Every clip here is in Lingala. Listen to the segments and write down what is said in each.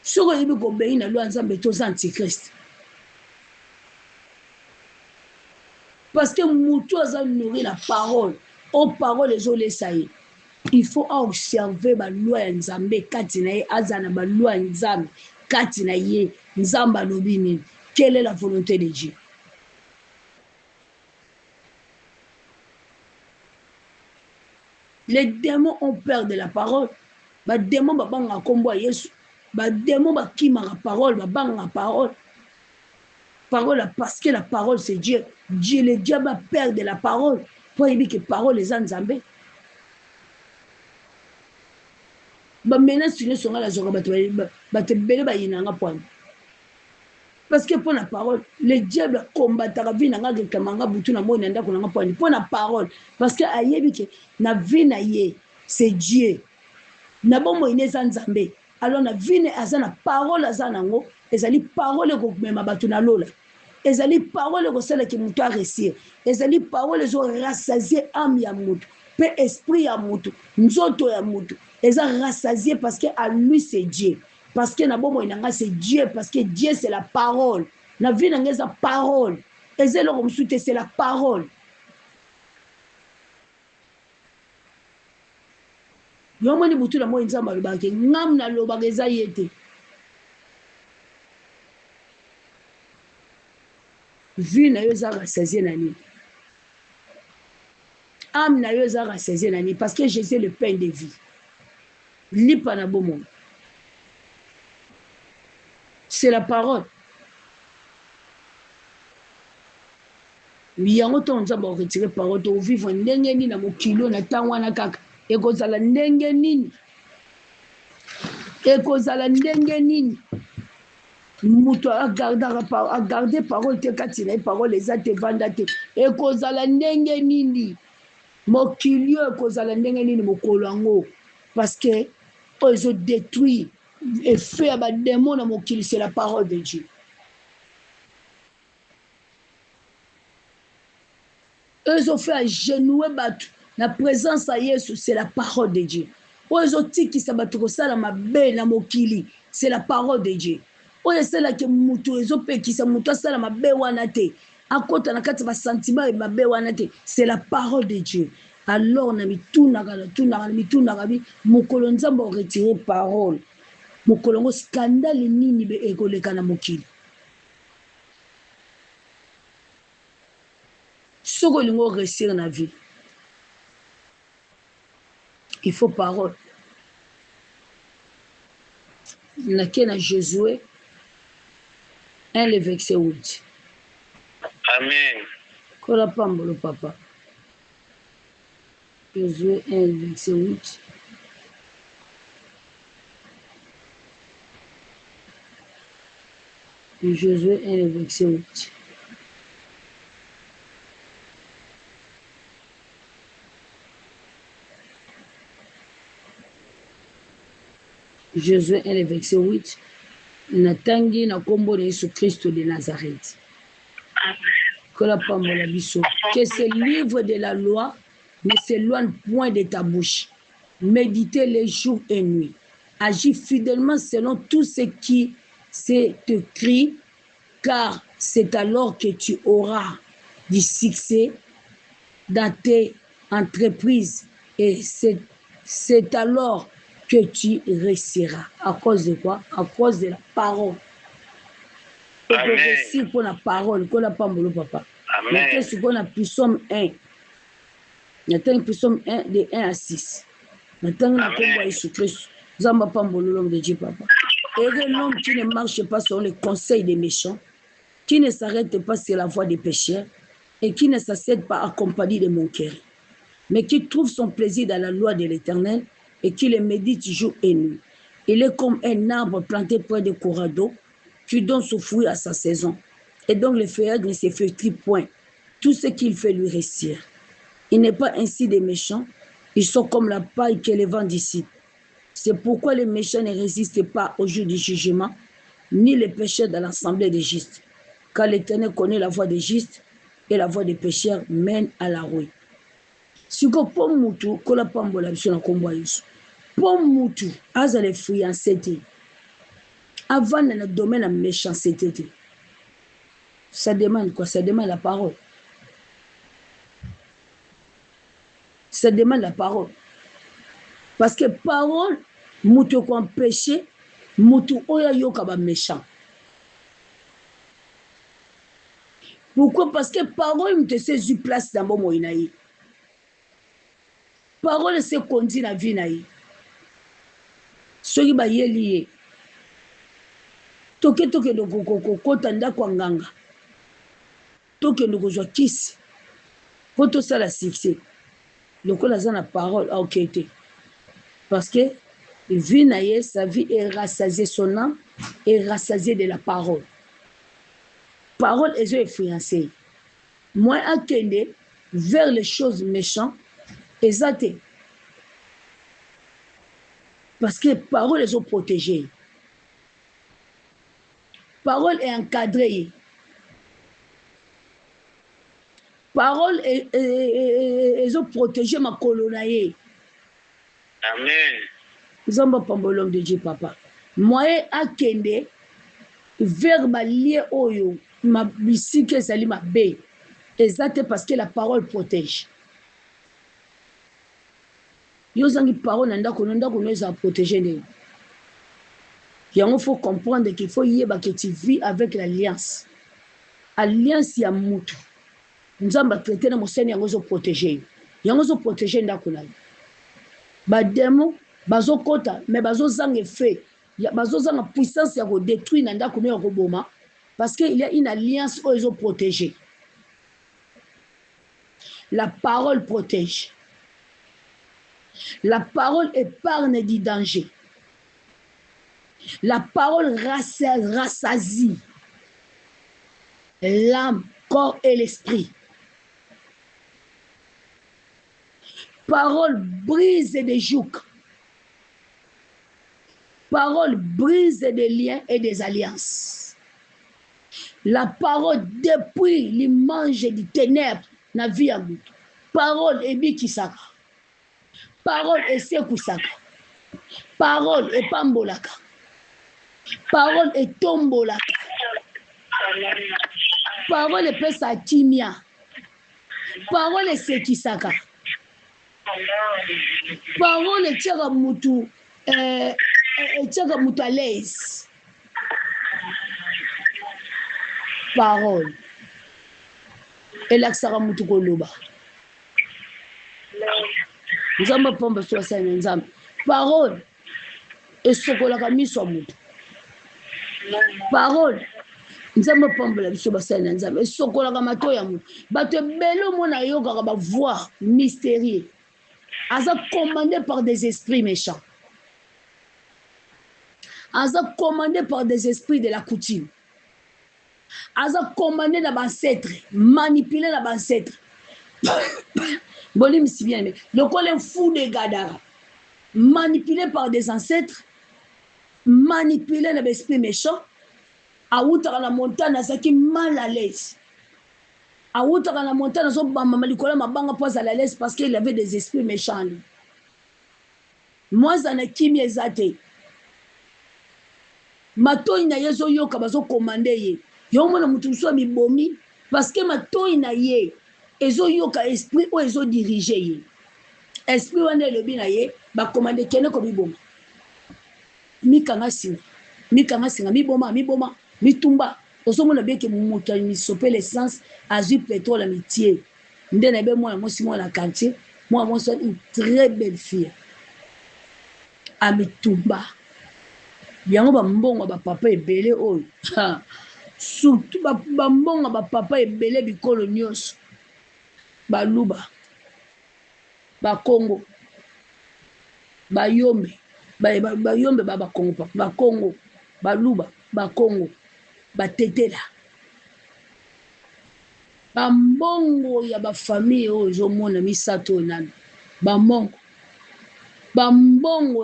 Soko yebi ko beyi na loi nzambe toza antichrist. Parce que mutu aza nourrir la parole. O parole ezolesa ye. Il faut observer ba loi ya nzambe kati na ye azana ba loi ya nzambe kati na ye nzamba lobi nini. Quelle est la volonté de Dieu? Les démons ont peur de la parole. Les démons babanga kombo Yesu. Les démons bakimaka parole, babanga parole. Parole parce que la parole c'est Dieu. Dieu, le diable a peur de la parole. Pour dire que parole est nzambe. Maintenant si nous sommes là sur la point. Parce que pour la parole, le diable combat la vie n'a pas de pour la parole. Parce que la vie c'est Dieu. Na bombo ineza nzambe. Alors na vie na parole azanango, ezali parole ko mema batu na lola. Ezali parole ko sala ki mutu a réussir. Ezali parole zo rassasier âme ya mutu, pe esprit ya mutu, nzoto ya mutu. Eza rassasier parce que à lui c'est Dieu. Parce que na bombo inanga c'est Dieu, parce que Dieu c'est la parole. Na vie na ngeza parole. Ezelo ko msute c'est la parole. Yomoni butu na mo nzamba lobake ngam na lobaka eza yete. Vie na yo za rassasier na ni. Âme na yo za rassasier na ni parce que Jésus est le pain de vie. Lipa na bomo. C'est la parole. Yango to nzamba retirer parole to vivre ndenge ni na mokilo na tangwa na kaka. Ekozala ndenge nini. Ekozala ndenge nini. Muto a garder parole te kati na parole ezate vanda te. Ekozala ndenge nini. Mokilio ekozala ndenge nini mokolo ngo. Parce que ils ont détruit et fait à démon na mokili, c'est la parole de Dieu. Ils ont fait à genouer battu. La présence à Yesu, c'est la parole de Dieu. Ils ont dit que ça va trop ça ma belle na mokili, c'est la parole de Dieu. Oyo sala ke mutu ezopekisa mutu asala mabe wana te akota na kati ba sentiment mabe wana te, c'est la parole de Dieu. Alors na mitunaka bi mokolo nzambe retirer parole mokolo ngo scandale nini be ekoleka na mokili. Soko lingo réussir na vie, il faut parole. Na Josué 1 le verset 8. Amen. Kola pambolo papa. Josué 1 le verset 8. Josué 1 le verset 8. Josué 1 le verset 8. Natangi na kombo de Jésus Christ de Nazareth. Que ce livre de la loi ne s'éloigne point de ta bouche. Méditez les jours et nuits. Agis fidèlement selon tout ce qui s'est écrit, car c'est alors que tu auras du succès dans tes entreprises et c'est alors que tu réussiras. À cause de quoi? À cause de la parole. Amen. Et pour la parole, qu'on n'a pas mon papa. Amen. Qu'est-ce qu'on a Psaume 1? Il y a Psaume 1 de 1 à 6. Maintenant, on a combat Jésus Christ. Zamba pas mon l'homme de Dieu, papa. Et l'homme qui ne marche pas sur les conseils des méchants, qui ne s'arrête pas sur la voie des pécheurs, et qui ne s'accède pas à compagnie de mon cœur, mais qui trouve son plaisir dans la loi de l'Éternel, et qui le médite jour et nuit. Il est comme un arbre planté près des courants d'eau, qui donne son fruit à sa saison. Et donc le feuillage ne s'effectue point. Tout ce qu'il fait lui réussir. Il n'est pas ainsi des méchants. Ils sont comme la paille que le vent dissipe. C'est pourquoi les méchants ne résistent pas au jour du jugement, ni les pécheurs dans l'assemblée des justes. Car l'Éternel connaît la voie des justes, et la voie des pécheurs mène à la ruine. Si vous avez mutu, kola pambola biso na kombo Yesu. Pom mutu, aza le fiancé. Avant dans le domaine de la méchanceté, ça demande quoi? Ça demande la parole. Ça demande la parole. Parce que parole, mutu ko péché, mutu oya yoka ba méchant. Pourquoi? Parce que parole me sait place dans mon moïnaï. Parole se conduit la vie naï. Ce qui va y lié. Toke toke no kota ndako nganga. Toke no kozwa kisi. Poto ça la succès. Le col a la parole a enquêté. Parce que vie naïe, sa vie est rassasiée, son âme est rassasiée de la parole. Parole est influencée. Moi, à Kende, vers les choses méchantes, exact. Parce que parole est protégée. Parole est encadrée. Parole est protégée, ma colonaye. Amen. Zamba pambolom de Dieu, papa. Moi, à Kende, vers ma lié oyo, ma bisike sali ma bé. Exact parce que la parole protège. Yo zangi parole nanda kono za protéger. Il faut comprendre qu'il faut y que tu vis avec l'alliance. Alliance ya mutu. Nzamba traité na moseni yango zo protéger. Yango zo protéger ndako na. Ba démon bazo kota mais bazo zanga fait. Bazo zanga puissance ya ko détruire na ndako no ya ko boma parce que il y a une alliance où ils ont protégé. La parole protège. La parole épargne du danger. La parole rassasie l'âme, corps et l'esprit. Parole brise des jougs. Parole brise des liens et des alliances. La parole dépouille l'image du ténèbre na vie à bout. Parole est bikisaka. Parole est sekusaka. Parole est pambolaka. Parole est tombolaka. Parole est pesa timia. Parole est sekisaka. Parole est tchaka mutu à l'aise. Parole. Et l'aksara mutu koloba. Nzamba pomba so sa nzamba. Parole. Et sokolaka miso mutu. Parole. Nzamba pomba la biso basa nzamba. Et sokolaka mato ya mutu. Bato belo mona yoka ba voix mystérieux. Aza commandé par des esprits méchants. Aza commandé par des esprits de la coutume. Aza commandé dans l'ancêtre, manipulé dans l'ancêtre. Bolim si bien, le colin fou de Gadara, manipulé par des ancêtres, manipulé dans l'esprit méchant, à outre la montagne, à qui mal à l'aise. À outre la montagne, à l'aise parce qu'il avait des esprits méchants. Moi, j'en ai qui m'y zate. Mato ina yezo yo kabazo commandé ye. Yo mona mutu so mi bomi parce que mato ina ye ezo yo ka esprit o ezo diriger ye. Esprit wana lobi na ye ba commandé kene ko mi boma. Mi kanga singa mi boma mi tumba. Oso mona beke mutu mi sopé l'essence azu pétrole mi tie. Ndena be moi mo si moi la quartier, moi c'est une très belle fille. A mi tumba. Yango ba mbongo ba papa ebele oyo surtout ba mbongo ba papa ebele bikolo nyonso ba luba ba Congo ba yombe ba yombe ba Congo ba Congo ba luba ba Congo ba tetela ba mbongo ya ba famille oyo zo mona misato nana ba mbongo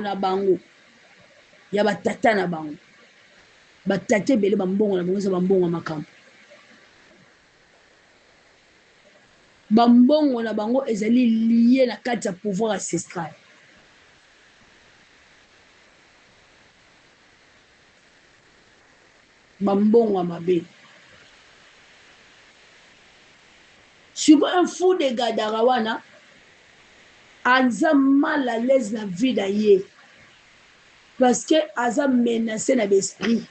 na bango ya batata na bango batate bele bambongo na bango za bambongo makambo bambongo na bango ezali lié na kati ya pouvoir ancestral. bambongo mabe. Sur un fou de Gadarawana, aza mal à l'aise la vie d'ailleurs. Parce que aza menacé na l'esprit.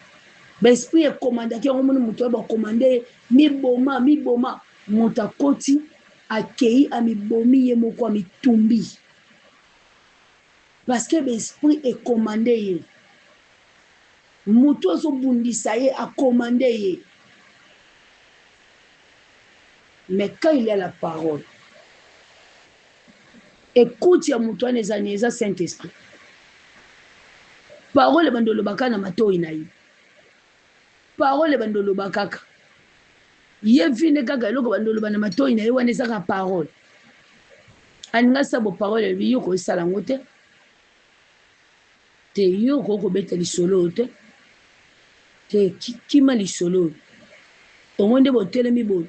L'esprit est commandé, qui on m'a commandé, mi boma, montakoti, akei, a mi bomi, ye moko, mi tumbi. Parce que l'esprit est commandé. Mouto so bundisa ye a commandé ye. Mais quand il y a la parole, écoute ya mouto anezani eza Saint-Esprit. Parole bandolo bakana mato inayi. Parole bandolo bakaka. Ye vine kaka eloko bandolo bana mato inayi wana ezaka parole. Aninga sabo parole bi yoko esala ngote. Te yoko ko beta lisolo te. Te kima lisolo. Omonde botelemi bo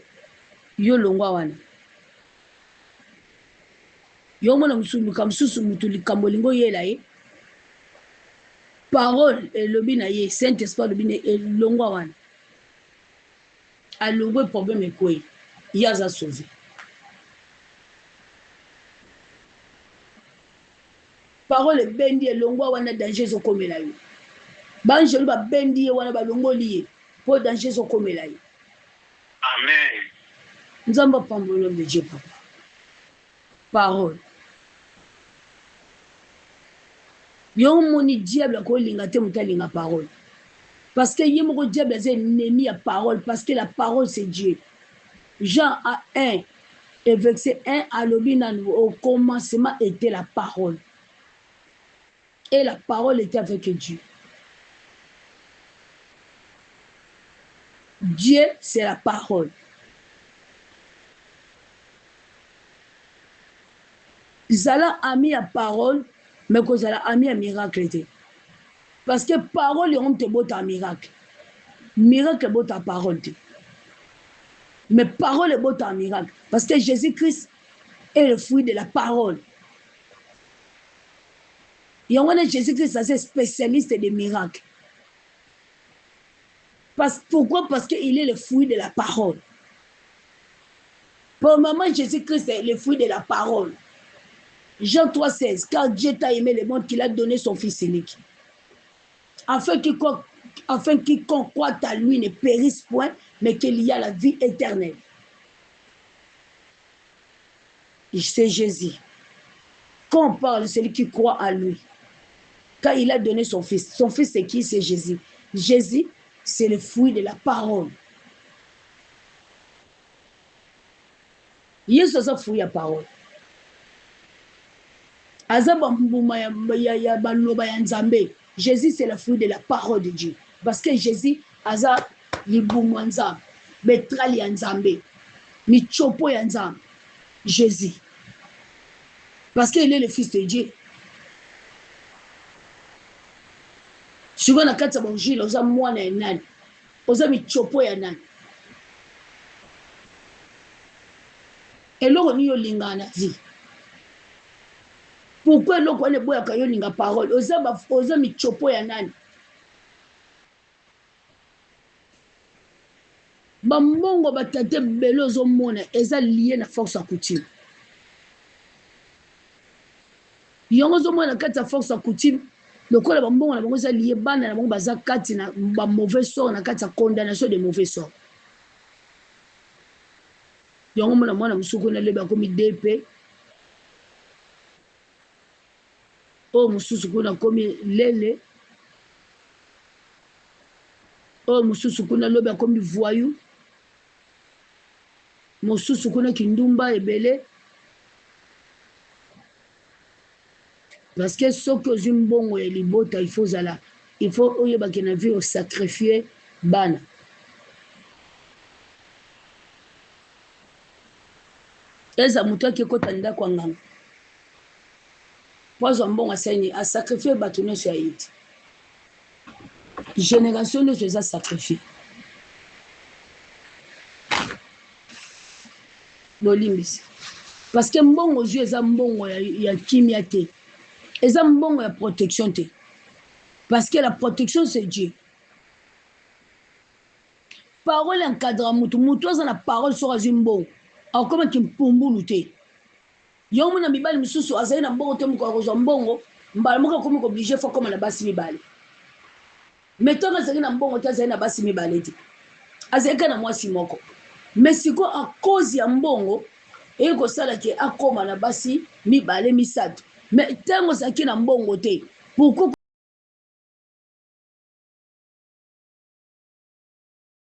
yo longwa wana. Yo mona musumu kamsusu mutuli kambolingo yela ye. Parole et le bina ye Saint-Esprit le bina et longwa wana. Alongwe problème quoi? Yaza sauvé. Parole bendi et longwa wana danger zo komela yo. Banjelu ba bendi wana ba longoli ye. Po danger zo komela yo. Amen. Nous avons pas de l'homme de Dieu, papa. Parole. Yon moni diable ko linga te muta linga parole. Parce que yemo diable c'est ennemi à parole parce que la parole c'est Dieu. Jean 1 et verset 1 à l'obina au commencement était la parole. Et la parole était avec Dieu. Dieu c'est la parole. Zala ami à parole, mais que zala ami à miracle. Parce que parole, on te botte à miracle. Miracle botte à parole. Mais parole est botte à miracle. Parce que Jésus-Christ est le fruit de la parole. Et on a Jésus-Christ, c'est spécialiste des miracles. Pourquoi? Parce qu'il est le fruit de la parole. Pour le moment, Jésus-Christ est le fruit de la parole. Jean 3,16, car Dieu t'a aimé le monde qu'il a donné son Fils unique. Afin quiconque croit à lui ne périsse point, mais qu'il y a la vie éternelle. C'est Jésus. Quand on parle de celui qui croit à lui, quand il a donné son Fils c'est qui? C'est Jésus. Jésus, c'est le fruit de la parole. Yesu c'est le fruit de la parole. Jésus c'est le fruit de la parole de Dieu. Parce que Jésus aza libumu nzambe, betrali ya nzambe, michopo ya nzambe. Jésus. Parce qu'il est le fils de Dieu. Souvent na kati ya bonjila oza mwana ya nani, oza michopo ya nani. Eloko ni yo lingana zi. Pourquoi eloko wane boyaka yo linga parole? Oza michopo ya nani. Bambongo batate belo ozomona eza lié na force à coutume. Yongo ozomona kati ya force à coutume, lokola bambongo na bango eza lié bana na bango baza kati na ba mauvais sort na kati ya condamnation de mauvais sort. Yongo mona mwana musuku na leba komi DP. O mususu kuna komi lele. O mususu kuna loba komi voyou. Mususu kuna kindumba ebele. Parce que ce que zimbongo ya libota il faut oyeba ke na vie au sacrifier bana. Eza muto ke kota ndako nganga. Pozo mbongo asani a sacrifier bato nyonso ya yiti. Génération nyonso eza sacrifier. Bolimbisi. Parce que mbongo zu eza mbongo ya kimia te. Eza mbongo ya protection te. Parce que la protection c'est Dieu. parole encadra mutu aza na parole soki azwi mbongo akomaki mpumbulu te yo mona mibali misusu azali na mbongo te moko akozwa mbongo mbala moko akomi kooblige fo akoma na basi mibale me ntongo azali na mbongo te azali na basi mibale te azali ka na mwasi moko me siko akozi ya mbongo eye kosala ke akoma na basi mibale misato me ntango ozalaki na mbongo te pourquoi